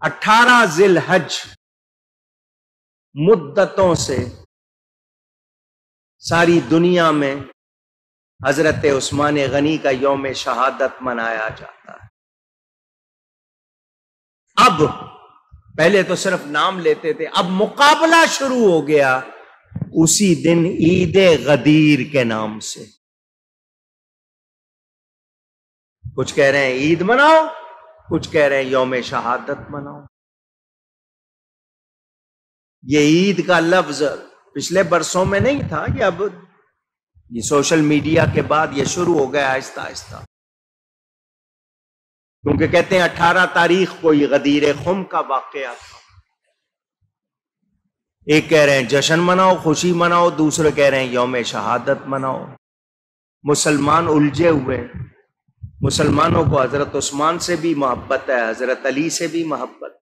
18 ذی الحج مدتوں سے ساری دنیا میں حضرت عثمان غنی کا یوم شہادت منایا جاتا ہے۔ اب پہلے تو صرف نام لیتے تھے، اب مقابلہ شروع ہو گیا اسی دن عید غدیر کے نام سے۔ کچھ کہہ رہے ہیں عید مناؤ، کچھ کہہ رہے ہیں یوم شہادت مناؤ۔ یہ عید کا لفظ پچھلے برسوں میں نہیں تھا، یہ اب یہ سوشل میڈیا کے بعد یہ شروع ہو گیا آہستہ آہستہ، کیونکہ کہتے ہیں 18 تاریخ کو یہ غدیر خم کا واقعہ تھا۔ ایک کہہ رہے ہیں جشن مناؤ، خوشی مناؤ، دوسرے کہہ رہے ہیں یوم شہادت مناؤ۔ مسلمان الجھے ہوئے ہیں۔ مسلمانوں کو حضرت عثمان سے بھی محبت ہے، حضرت علی سے بھی محبت،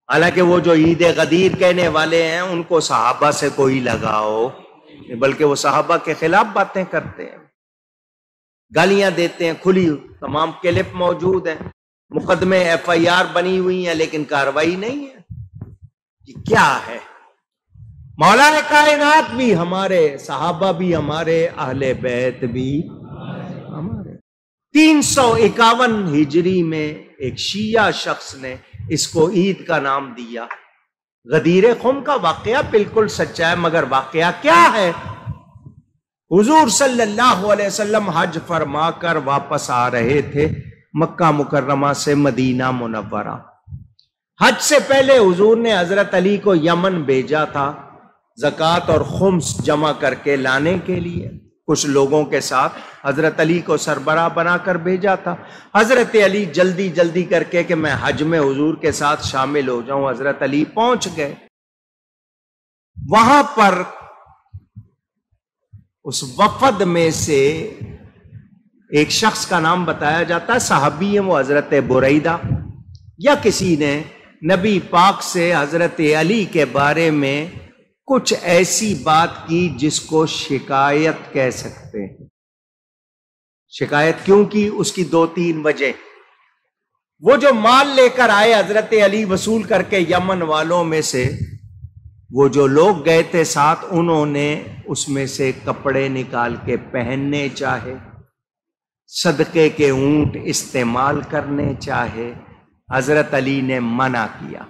حالانکہ وہ جو عید غدیر کہنے والے ہیں ان کو صحابہ سے کوئی لگاؤ، بلکہ وہ صحابہ کے خلاف باتیں کرتے ہیں، گالیاں دیتے ہیں، کھلی تمام کلپ موجود ہیں، مقدمے FIR بنی ہوئی ہیں لیکن کارروائی نہیں ہے۔ یہ کیا ہے؟ مولا کائنات بھی ہمارے، صحابہ بھی ہمارے، اہل بیت بھی ہمارے۔ 351 ہجری میں ایک شیعہ شخص نے اس کو عید کا نام دیا۔ غدیر خم کا واقعہ بالکل سچا ہے، مگر واقعہ کیا ہے؟ حضور صلی اللہ علیہ وسلم حج فرما کر واپس آ رہے تھے مکہ مکرمہ سے مدینہ منورہ۔ حج سے پہلے حضور نے حضرت علی کو یمن بھیجا تھا زکوٰۃ اور خمس جمع کر کے لانے کے لیے، کچھ لوگوں کے ساتھ حضرت علی کو سربراہ بنا کر بھیجا تھا۔ حضرت علی جلدی جلدی کر کے کہ میں حج میں حضور کے ساتھ شامل ہو جاؤں، حضرت علی پہنچ گئے۔ وہاں پر اس وفد میں سے ایک شخص کا نام بتایا جاتا ہے، صحابی ہیں وہ، حضرت بریدہ، یا کسی نے نبی پاک سے حضرت علی کے بارے میں کچھ ایسی بات کی جس کو شکایت کہہ سکتے ہیں۔ شکایت کیوں کی؟ اس کی 2-3 وجہ۔ وہ جو مال لے کر آئے حضرت علی وصول کر کے یمن والوں میں سے، وہ جو لوگ گئے تھے ساتھ، انہوں نے اس میں سے کپڑے نکال کے پہننے چاہے، صدقے کے اونٹ استعمال کرنے چاہے، حضرت علی نے منع کیا،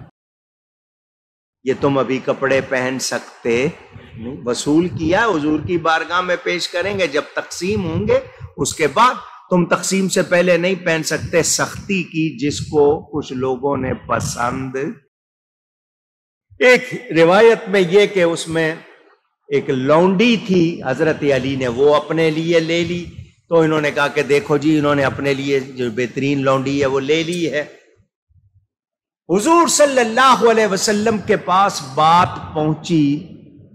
یہ تم ابھی کپڑے پہن سکتے نہیں، وصول کیا حضور کی بارگاہ میں پیش کریں گے، جب تقسیم ہوں گے اس کے بعد، تم تقسیم سے پہلے نہیں پہن سکتے۔ سختی کی جس کو کچھ لوگوں نے پسند۔ ایک روایت میں یہ کہ اس میں ایک لونڈی تھی، حضرت علی نے وہ اپنے لیے لے لی، تو انہوں نے کہا کہ دیکھو جی انہوں نے اپنے لیے جو بہترین لونڈی ہے وہ لے لی ہے۔ حضور صلی اللہ علیہ وسلم کے پاس بات پہنچی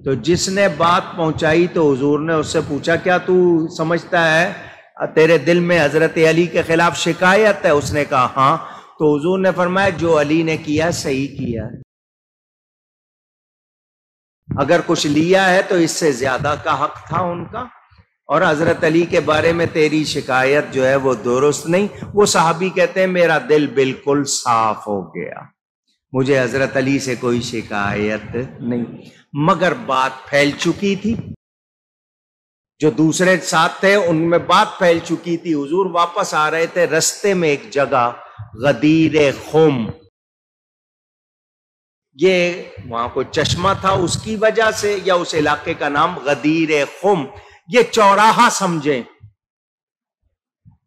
تو جس نے بات پہنچائی تو حضور نے اس سے پوچھا کیا تو سمجھتا ہے تیرے دل میں حضرت علی کے خلاف شکایت ہے؟ اس نے کہا ہاں۔ تو حضور نے فرمایا جو علی نے کیا صحیح کیا ہے، اگر کچھ لیا ہے تو اس سے زیادہ کا حق تھا ان کا، اور حضرت علی کے بارے میں تیری شکایت جو ہے وہ درست نہیں۔ وہ صحابی کہتے ہیں میرا دل بالکل صاف ہو گیا، مجھے حضرت علی سے کوئی شکایت نہیں، مگر بات پھیل چکی تھی، جو دوسرے ساتھ تھے ان میں بات پھیل چکی تھی۔ حضور واپس آ رہے تھے، رستے میں ایک جگہ غدیر خم، یہ وہاں کوئی چشمہ تھا اس کی وجہ سے، یا اس علاقے کا نام غدیر خم، یہ چوراہا سمجھیں،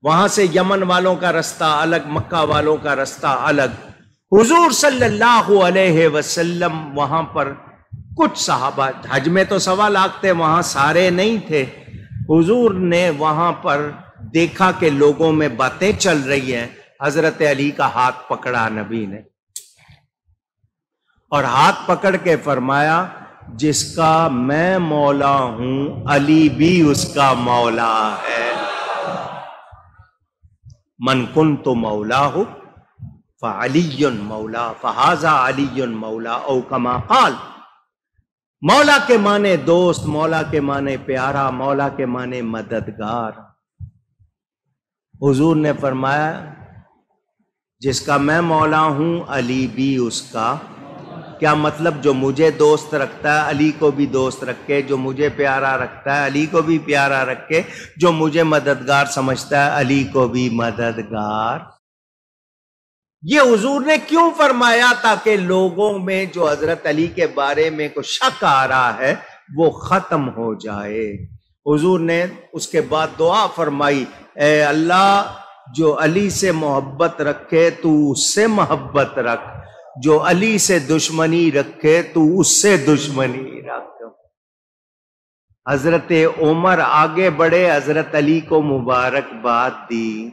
وہاں سے یمن والوں کا رستہ الگ، مکہ والوں کا رستہ الگ۔ حضور صلی اللہ علیہ وسلم وہاں پر کچھ صحابہ، حج میں تو 1.25 لاکھ تھے، وہاں سارے نہیں تھے، حضور نے وہاں پر دیکھا کہ لوگوں میں باتیں چل رہی ہیں، حضرت علی کا ہاتھ پکڑا نبی نے، اور ہاتھ پکڑ کے فرمایا جس کا میں مولا ہوں علی بھی اس کا مولا ہے، من کنت مولاہ فعلی مولا فہذا علی مولا، او کما قال۔ مولا کے معنی دوست، مولا کے معنی پیارا، مولا کے معنی مددگار۔ حضور نے فرمایا جس کا میں مولا ہوں علی بھی اس کا. کیا مطلب؟ جو مجھے دوست رکھتا ہے علی کو بھی دوست رکھے، جو مجھے پیارا رکھتا ہے علی کو بھی پیارا رکھے، جو مجھے مددگار سمجھتا ہے علی کو بھی مددگار. یہ حضور نے کیوں فرمایا؟ تاکہ لوگوں میں جو حضرت علی کے بارے میں کوئی شک آ رہا ہے وہ ختم ہو جائے. حضور نے اس کے بعد دعا فرمائی، اے اللہ جو علی سے محبت رکھے تو اس سے محبت رکھ، جو علی سے دشمنی رکھے تو اس سے دشمنی رکھ. حضرت عمر آگے بڑھے، حضرت علی کو مبارکباد دی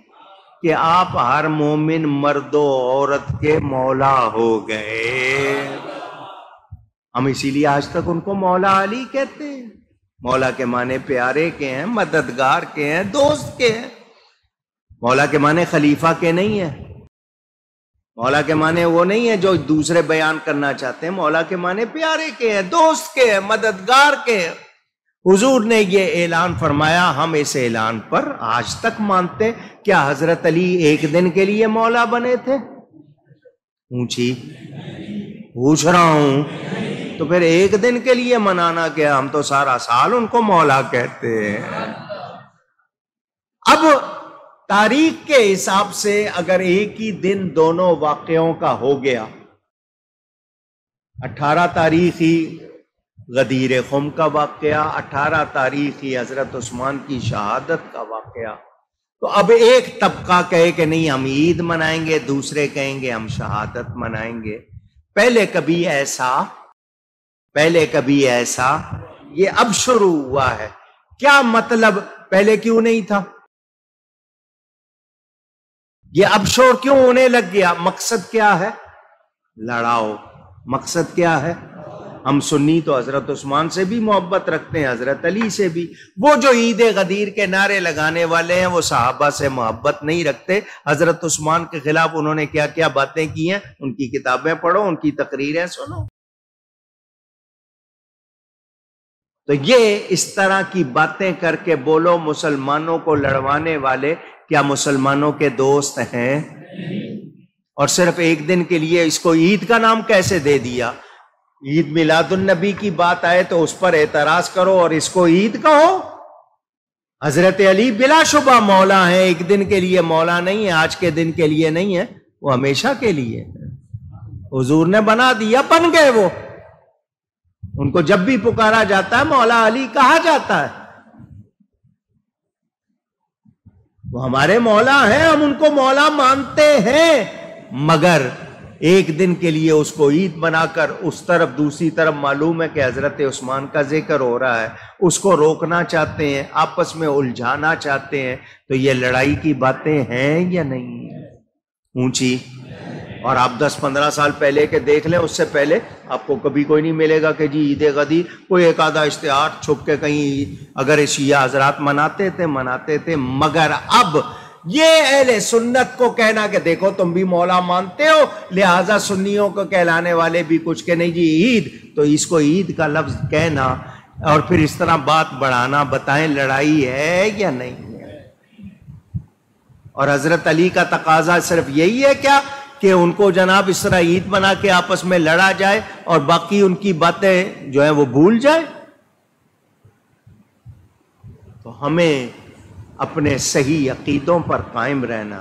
کہ آپ ہر مومن مرد و عورت کے مولا ہو گئے. ہم اسی لیے آج تک ان کو مولا علی کہتے ہیں. مولا کے معنی پیارے کے ہیں، مددگار کے ہیں، دوست کے ہیں. مولا کے معنی خلیفہ کے نہیں ہیں. مولا کے معنی وہ نہیں ہے جو دوسرے بیان کرنا چاہتے ہیں. مولا کے معنی پیارے کے ہیں، دوست کے ہیں، مددگار کے ہیں. حضور نے یہ اعلان فرمایا، ہم اس اعلان پر آج تک مانتے. کیا حضرت علی ایک دن کے لیے مولا بنے تھے؟ اونچی پوچھ رہا ہوں. تو پھر ایک دن کے لیے منانا کیا؟ ہم تو سارا سال ان کو مولا کہتے ہیں. اب تاریخ کے حساب سے اگر ایک ہی دن دونوں واقعوں کا ہو گیا، 18 تاریخ ہی غدیر خم کا واقعہ، 18 تاریخ ہی حضرت عثمان کی شہادت کا واقعہ، تو اب ایک طبقہ کہے کہ نہیں ہم عید منائیں گے، دوسرے کہیں گے ہم شہادت منائیں گے. پہلے کبھی ایسا یہ اب شروع ہوا ہے. کیا مطلب؟ پہلے کیوں نہیں تھا؟ یہ اب شور کیوں ہونے لگ گیا؟ مقصد کیا ہے؟ لڑاؤ. مقصد کیا ہے؟ ہم سنی تو حضرت عثمان سے بھی محبت رکھتے ہیں، حضرت علی سے بھی. وہ جو عید غدیر کے نعرے لگانے والے ہیں وہ صحابہ سے محبت نہیں رکھتے. حضرت عثمان کے خلاف انہوں نے کیا کیا باتیں کی ہیں، ان کی کتابیں پڑھو، ان کی تقریریں سنو. تو یہ اس طرح کی باتیں کر کے بولو مسلمانوں کو لڑوانے والے کیا مسلمانوں کے دوست ہیں؟ اور صرف ایک دن کے لیے اس کو عید کا نام کیسے دے دیا؟ عید میلاد النبی کی بات آئے تو اس پر اعتراض کرو اور اس کو عید کہو. حضرت علی بلا شبہ مولا ہیں، ایک دن کے لیے مولا نہیں ہے، آج کے دن کے لیے نہیں ہے، وہ ہمیشہ کے لیے. حضور نے بنا دیا، بن گئے. وہ ان کو جب بھی پکارا جاتا ہے مولا علی کہا جاتا ہے. وہ ہمارے مولا ہیں، ہم ان کو مولا مانتے ہیں، مگر ایک دن کے لیے اس کو عید بنا کر اس طرف دوسری طرف معلوم ہے کہ حضرت عثمان کا ذکر ہو رہا ہے، اس کو روکنا چاہتے ہیں، آپس میں الجھانا چاہتے ہیں. تو یہ لڑائی کی باتیں ہیں یا نہیں ہیں؟ اونچی. اور آپ 10-15 سال پہلے کے دیکھ لیں، اس سے پہلے آپ کو کبھی کوئی نہیں ملے گا کہ جی عید غدیر کوئی ایک آدھا اشتہار چھپ کے کہیں اگر شیعہ حضرات مناتے تھے. مگر اب یہ اہل سنت کو کہنا کہ دیکھو تم بھی مولا مانتے ہو، لہذا سنیوں کو کہلانے والے بھی کچھ کہ نہیں جی عید، تو اس کو عید کا لفظ کہنا اور پھر اس طرح بات بڑھانا، بتائیں لڑائی ہے یا نہیں ہے؟ اور حضرت علی کا تقاضا صرف یہی ہے کیا کہ ان کو جناب اس طرح عید بنا کے آپس میں لڑا جائے اور باقی ان کی باتیں جو ہیں وہ بھول جائے؟ تو ہمیں اپنے صحیح عقیدوں پر قائم رہنا.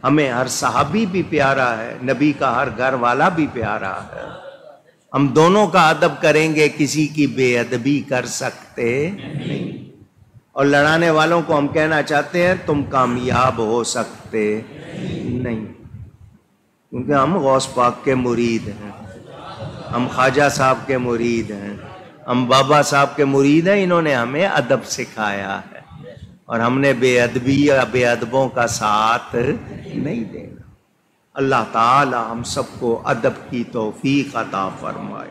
ہمیں ہر صحابی بھی پیارا ہے، نبی کا ہر گھر والا بھی پیارا ہے. ہم دونوں کا ادب کریں گے، کسی کی بے ادبی کر سکتے نہیں. اور لڑانے والوں کو ہم کہنا چاہتے ہیں تم کامیاب ہو سکتے نہیں، کیونکہ ہم غوث پاک کے مرید ہیں، ہم خواجہ صاحب کے مرید ہیں، ہم بابا صاحب کے مرید ہیں. انہوں نے ہمیں ادب سکھایا ہے اور ہم نے بے ادبی یا بے ادبوں کا ساتھ نہیں دینا. اللہ تعالی ہم سب کو ادب کی توفیق عطا فرمائے.